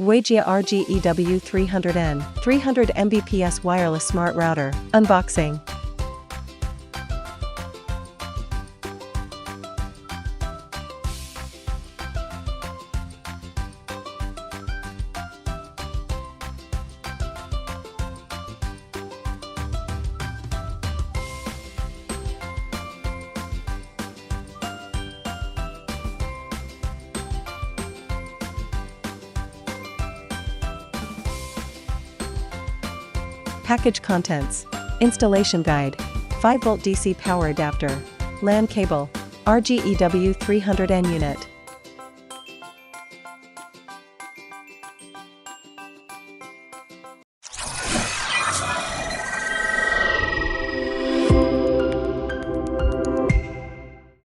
Ruijie RG-EW300N 300Mbps wireless smart router. Unboxing. Package contents. Installation guide. 5V DC power adapter. LAN cable. RG-EW300N unit.